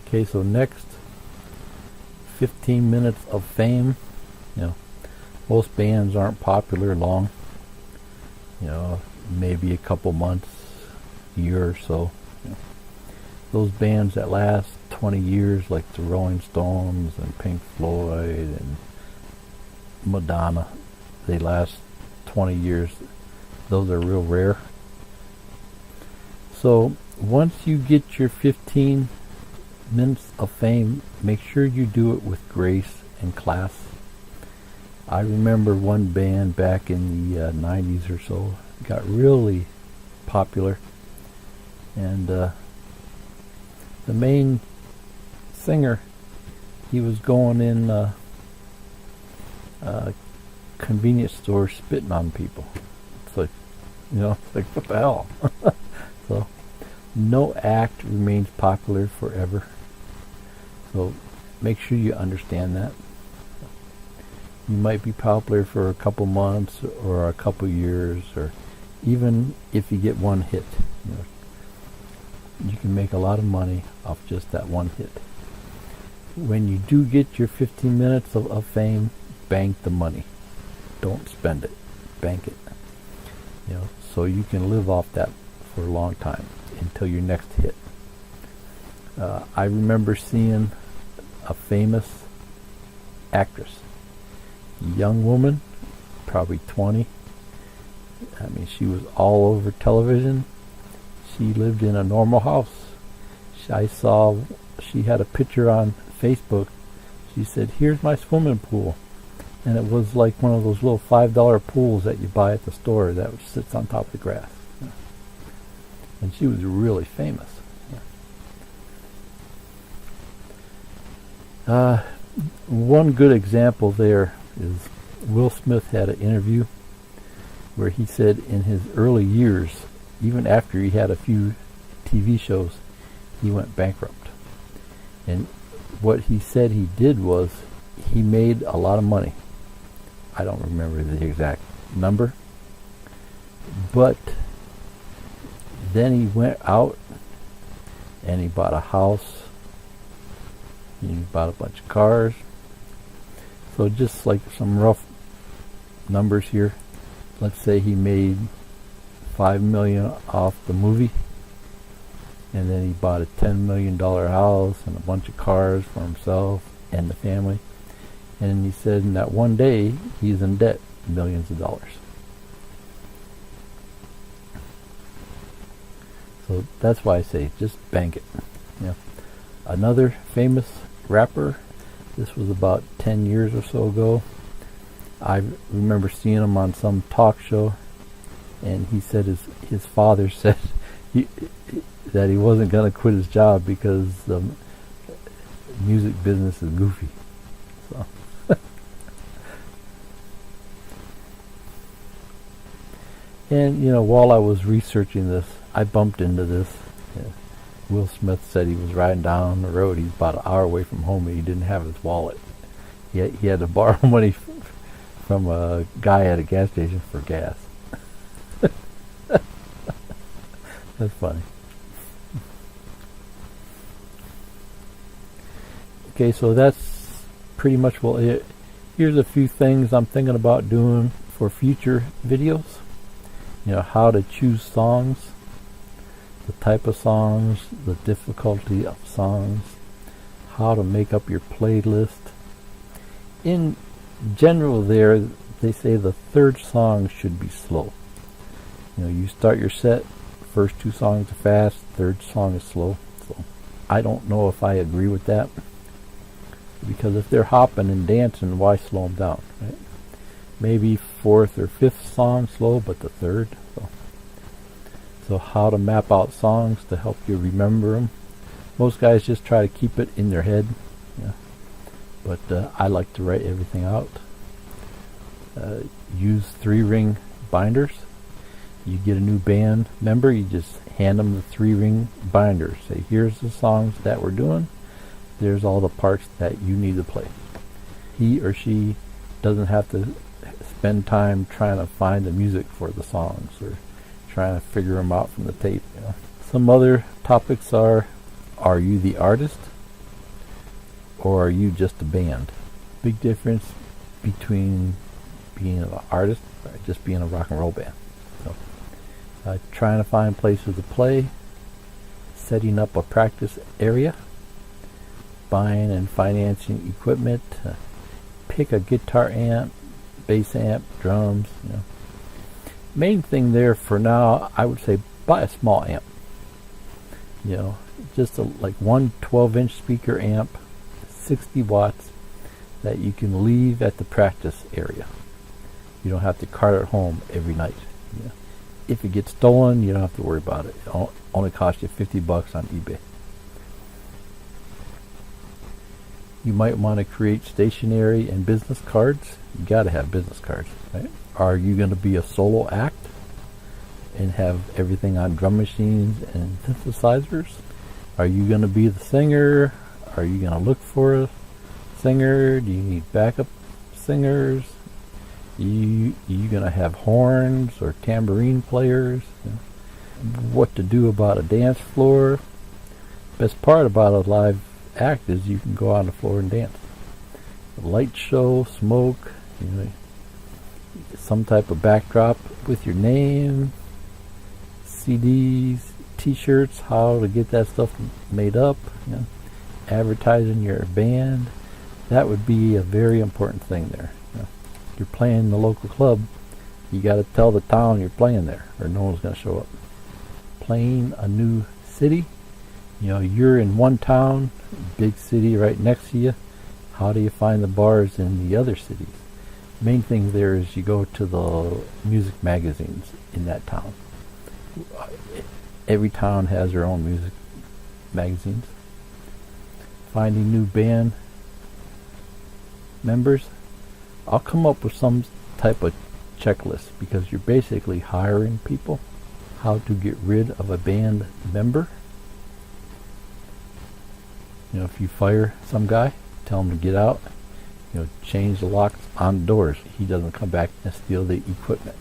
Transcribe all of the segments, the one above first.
Okay, so next, 15 minutes of fame. You know, most bands aren't popular long. You know, maybe a couple months, year or so. You know, those bands that last 20 years, like the Rolling Stones and Pink Floyd and Madonna, they last 20 years. Those are real rare. So once you get your 15 minutes of fame, make sure you do it with grace and class. I remember one band back in the 90s or so got really popular, and the main singer, he was going in convenience stores spitting on people. It's like, you know, it's like, what the hell? So no act remains popular forever. So make sure you understand that. You might be popular for a couple months or a couple years, or even if you get one hit. You know, you can make a lot of money off just that one hit. When you do get your 15 minutes of fame, bank the money. Don't spend it. Bank it. You know, so you can live off that for a long time until your next hit. I remember seeing a famous actress, young woman, probably 20. I mean, she was all over television. She lived in a normal house. I saw she had a picture on Facebook. She said, "Here's my swimming pool." And it was like one of those little $5 pools that you buy at the store that sits on top of the grass. And she was really famous. One good example there is Will Smith had an interview where he said in his early years, even after he had a few TV shows, he went bankrupt. And what he said he did was he made a lot of money. I don't remember the exact number, but then he went out and he bought a house, and he bought a bunch of cars. So just like some rough numbers here, let's say he made $5 million off the movie, and then he bought a $10 million house and a bunch of cars for himself and the family. And he said in that one day, he's in debt millions of dollars. So that's why I say just bank it. Yeah. Another famous rapper, this was about 10 years or so ago. I remember seeing him on some talk show, and he said his father said that he wasn't going to quit his job because the music business is goofy. So. And, you know, while I was researching this, I bumped into this. Yeah. Will Smith said he was riding down the road. He's about an hour away from home, and he didn't have his wallet. He had to borrow money from a guy at a gas station for gas. That's funny. Okay, so that's pretty much it. Here's a few things I'm thinking about doing for future videos. You know, how to choose songs, the type of songs, the difficulty of songs, how to make up your playlist. In general there, they say the third song should be slow. You know, you start your set, first two songs are fast, third song is slow. So I don't know if I agree with that, because if they're hopping and dancing, why slow them down, right? Maybe fourth or fifth song slow, but the third. So how to map out songs to help you remember them. Most guys just try to keep it in their head. Yeah. But I like to write everything out. Use 3-ring binders. You get a new band member, you just hand them the 3-ring binders. Say, here's the songs that we're doing. There's all the parts that you need to play. He or she doesn't have to spend time trying to find the music for the songs or trying to figure them out from the tape. You know. Some other topics are you the artist? or are you just a band? Big difference between being an artist or just being a rock and roll band. So, trying to find places to play, setting up a practice area, buying and financing equipment, pick a guitar amp, bass amp, drums. Main thing there for now, I would say buy a small amp. Just like one 12-inch speaker amp, 60 watts, that you can leave at the practice area. You don't have to cart it home every night. If it gets stolen, you don't have to worry about it. It only costs you $50 on eBay. You might want to create stationery and business cards. You got to have business cards, right? Are you going to be a solo act and have everything on drum machines and synthesizers? Are you going to be the singer? Are you going to look for a singer? Do you need backup singers? You going to have horns or tambourine players? What to do about a dance floor? Best part about a live act is you can go on the floor and dance. A light show, smoke, some type of backdrop with your name, CDs, t-shirts, how to get that stuff made up, advertising your band. That would be a very important thing there. If you're playing the local club, you got to tell the town you're playing there, or no one's going to show up. Playing a new city, you're in one town, big city right next to you. How do you find the bars in the other cities? Main thing there is you go to the music magazines in that town. Every town has their own music magazines. Finding new band members, I'll come up with some type of checklist, because you're basically hiring people. How to get rid of a band member. If you fire some guy, tell him to get out. Change the locks on the doors. He doesn't come back and steal the equipment.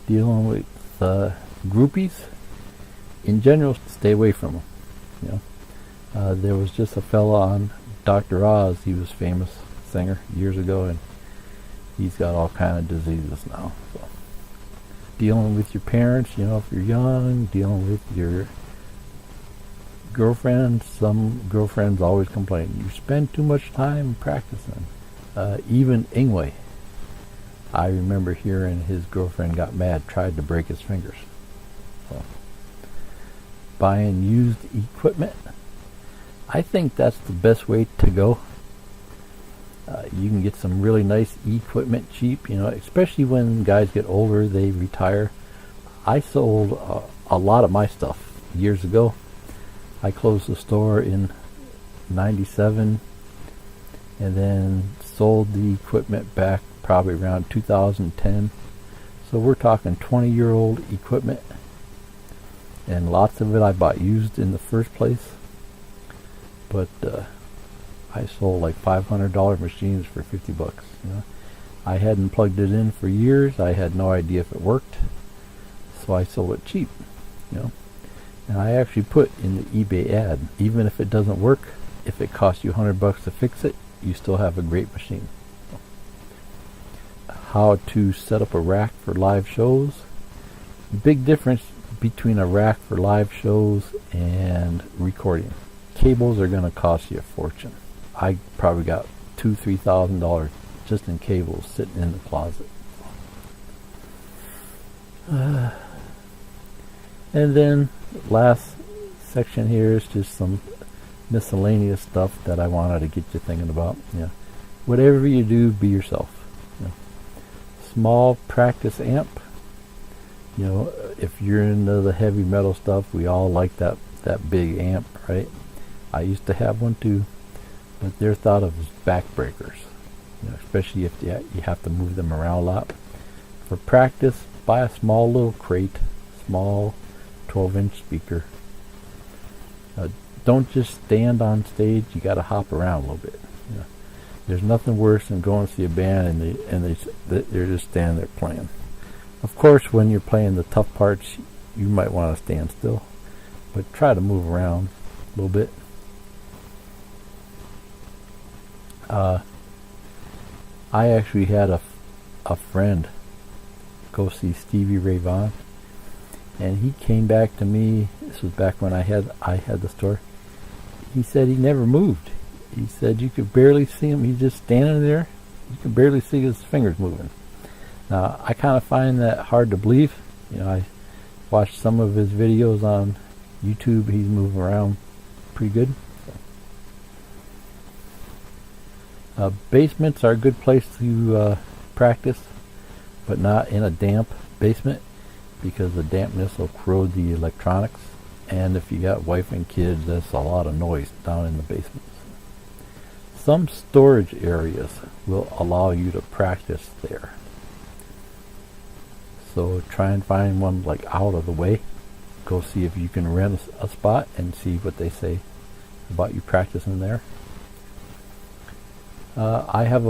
Dealing with groupies, in general, stay away from them. There was just a fella on Dr. Oz. He was a famous singer years ago, and he's got all kind of diseases now. So, dealing with your parents, if you're young, dealing with your girlfriend. Some girlfriends always complain, you spend too much time practicing. Even Ingwe, I remember hearing his girlfriend got mad, tried to break his fingers. So, buying used equipment, I think that's the best way to go. You can get some really nice equipment cheap, especially when guys get older, they retire. I sold a lot of my stuff years ago. I closed the store in 97 and then sold the equipment back probably around 2010. So we're talking 20-year-old equipment, and lots of it I bought used in the first place. But I sold like $500 machines for $50. I hadn't plugged it in for years. I had no idea if it worked, so I sold it cheap. And I actually put in the eBay ad, even if it doesn't work, if it costs you $100 to fix it, you still have a great machine. How to set up a rack for live shows. Big difference between a rack for live shows and recording. Cables are going to cost you a fortune. I probably got $2,000-$3,000 just in cables sitting in the closet. And then last section here is just some miscellaneous stuff that I wanted to get you thinking about. Whatever you do, be yourself. Small practice amp. If you're into the heavy metal stuff, we all like that big amp, right? I used to have one too, but they're thought of as backbreakers, especially if you have to move them around a lot. For practice, buy a small little crate, small 12-inch speaker. Don't just stand on stage. You got to hop around a little bit. There's nothing worse than going to see a band and they're just standing there playing. Of course, when you're playing the tough parts, you might want to stand still, but try to move around a little bit. Uh, I actually had a friend go see Stevie Ray Vaughan, and he came back to me. This was back when I had the store. He said he never moved. He said you could barely see him. He's just standing there. You could barely see his fingers moving. Now, I kind of find that hard to believe. I watched some of his videos on YouTube. He's moving around pretty good. Basements are a good place to practice, but not in a damp basement, because the dampness will corrode the electronics. And if you got wife and kids, that's a lot of noise down in the basements. Some storage areas will allow you to practice there. So try and find one like out of the way. Go see if you can rent a spot and see what they say about you practicing there. I have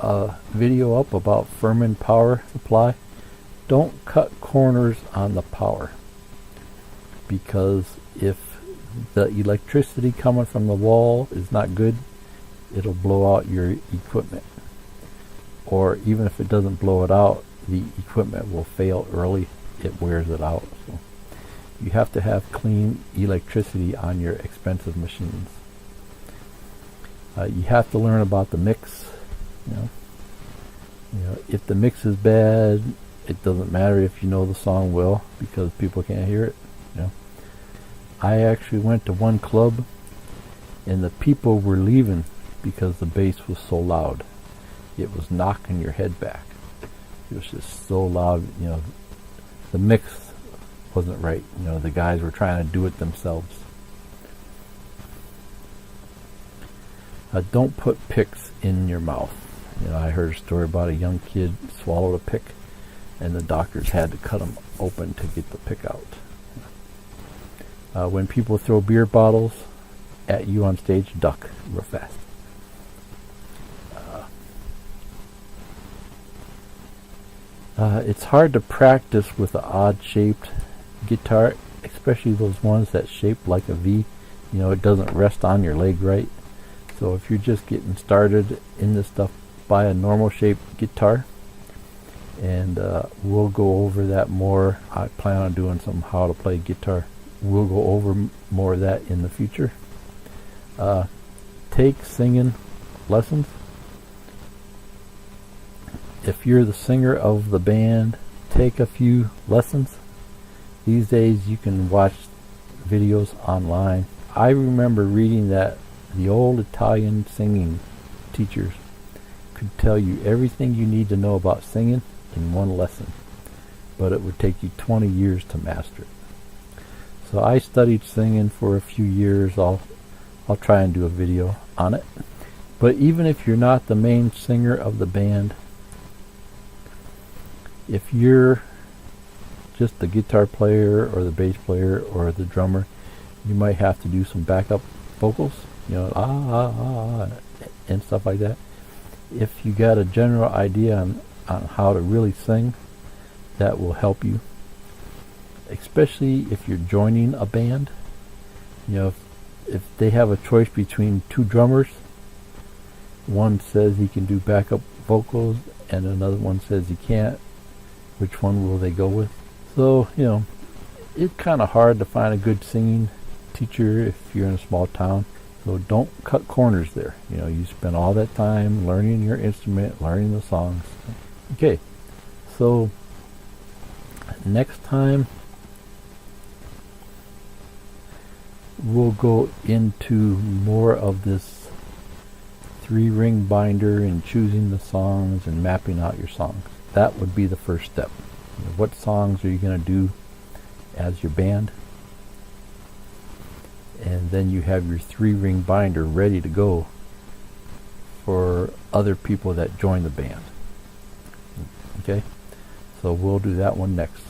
a video up about Furman power supply. Don't cut corners on the power, because if the electricity coming from the wall is not good, it'll blow out your equipment. Or even if it doesn't blow it out, the equipment will fail early. It wears it out. So you have to have clean electricity on your expensive machines. You have to learn about the mix. If the mix is bad, it doesn't matter if you know the song well, because people can't hear it. I actually went to one club, and the people were leaving because the bass was so loud. It was knocking your head back. It was just so loud. The mix wasn't right. The guys were trying to do it themselves. Don't put picks in your mouth. I heard a story about a young kid swallowed a pick, and the doctors had to cut him open to get the pick out. When people throw beer bottles at you on stage, duck real fast. It's hard to practice with an odd-shaped guitar, especially those ones that shape like a V. It doesn't rest on your leg right. So if you're just getting started in this stuff, buy a normal-shaped guitar, and we'll go over that more. I plan on doing some how to play guitar. We'll go over more of that in the future. Take singing lessons. If you're the singer of the band, take a few lessons. These days you can watch videos online. I remember reading that the old Italian singing teachers could tell you everything you need to know about singing in one lesson, but it would take you 20 years to master it. So I studied singing for a few years. I'll try and do a video on it. But even if you're not the main singer of the band, if you're just the guitar player or the bass player or the drummer, you might have to do some backup vocals, and stuff like that. If you got a general idea on how to really sing, that will help you. Especially if you're joining a band. If they have a choice between two drummers, one says he can do backup vocals and another one says he can't, which one will they go with? So, it's kind of hard to find a good singing teacher if you're in a small town. So don't cut corners there. You spend all that time learning your instrument, learning the songs. Okay, so next time we'll go into more of this 3-ring binder and choosing the songs and mapping out your songs. That would be the first step. What songs are you going to do as your band? And then you have your 3-ring binder ready to go for other people that join the band. Okay? So we'll do that one next.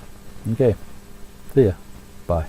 Okay. See ya. Bye.